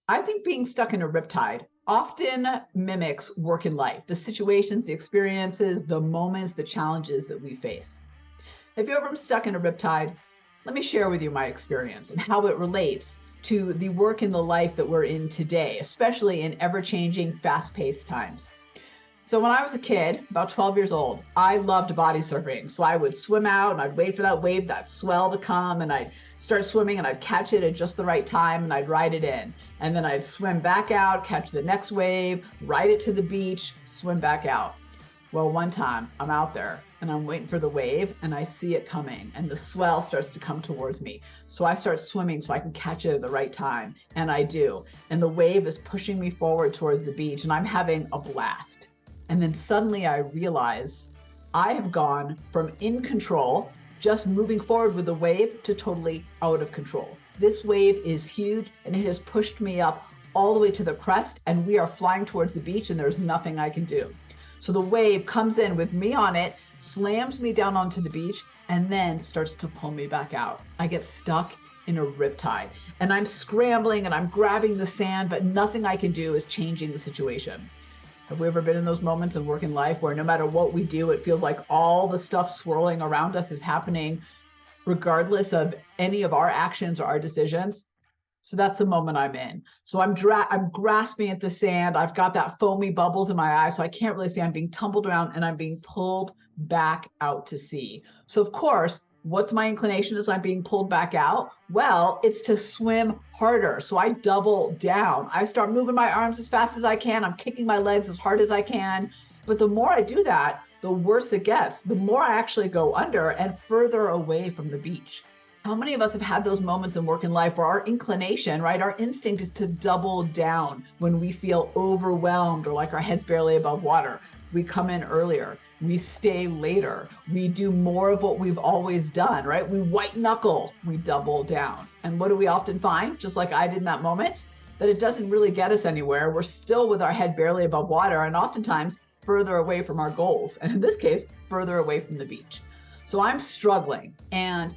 I think being stuck in a riptide often mimics work in life, the situations, the experiences, the moments, the challenges that we face. Have you ever been stuck in a riptide? Let me share with you my experience and how it relates to the work and the life that we're in today, especially in ever changing, fast paced times. So when I was a kid, about 12 years old, I loved body surfing. So I would swim out and I'd wait for that wave, that swell to come, and I'd start swimming and I'd catch it at just the right time and I'd ride it in. And then I'd swim back out, catch the next wave, ride it to the beach, swim back out. Well, one time I'm out there and I'm waiting for the wave and I see it coming and the swell starts to come towards me. So I start swimming so I can catch it at the right time. And I do. And the wave is pushing me forward towards the beach and I'm having a blast. And then suddenly I realize I have gone from in control, just moving forward with the wave, to totally out of control. This wave is huge and it has pushed me up all the way to the crest and we are flying towards the beach and there's nothing I can do. So the wave comes in with me on it, slams me down onto the beach, and then starts to pull me back out. I get stuck in a riptide and I'm scrambling and I'm grabbing the sand, but nothing I can do is changing the situation. Have we ever been in those moments in work and life where no matter what we do, it feels like all the stuff swirling around us is happening regardless of any of our actions or our decisions? So that's the moment I'm in. So I'm grasping at the sand. I've got that foamy bubbles in my eyes, so I can't really see. I'm being tumbled around and I'm being pulled back out to sea. So of course, what's my inclination as I'm being pulled back out? Well, it's to swim harder. So I double down. I start moving my arms as fast as I can. I'm kicking my legs as hard as I can. But the more I do that, the worse it gets. The more I actually go under and further away from the beach. How many of us have had those moments in work and life where our inclination, right, our instinct is to double down when we feel overwhelmed or like our head's barely above water? We come in earlier, we stay later, we do more of what we've always done, right? We white knuckle, we double down. And what do we often find, just like I did in that moment? That it doesn't really get us anywhere. We're still with our head barely above water and oftentimes further away from our goals. And in this case, further away from the beach. So I'm struggling, and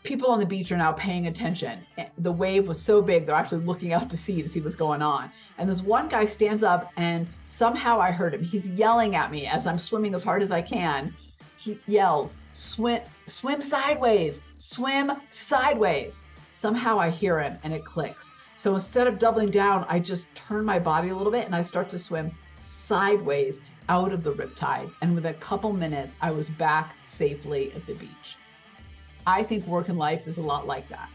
people on the beach are now paying attention. The wave was so big, they're actually looking out to see what's going on. And this one guy stands up and somehow I heard him. He's yelling at me as I'm swimming as hard as I can. He yells, swim sideways, swim sideways. Somehow I hear him and it clicks. So instead of doubling down, I just turn my body a little bit and I start to swim sideways out of the riptide. And within a couple minutes, I was back safely at the beach. I think work and life is a lot like that.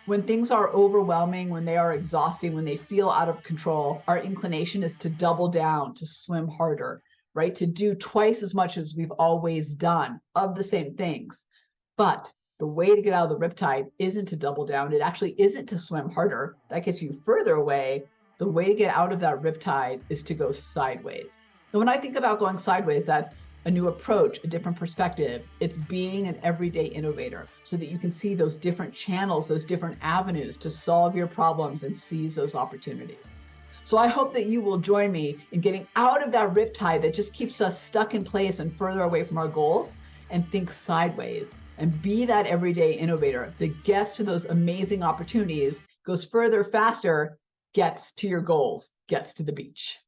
When things are overwhelming, when they are exhausting, when they feel out of control, our inclination is to double down, to swim harder, right? To do twice as much as we've always done of the same things. But the way to get out of the riptide isn't to double down. It actually isn't to swim harder. That gets you further away. The way to get out of that riptide is to go sideways. And when I think about going sideways, that's a new approach, a different perspective. It's being an everyday innovator so that you can see those different channels, those different avenues to solve your problems and seize those opportunities. So I hope that you will join me in getting out of that riptide that just keeps us stuck in place and further away from our goals, and think sideways and be that everyday innovator that gets to those amazing opportunities, goes further, faster, gets to your goals, gets to the beach.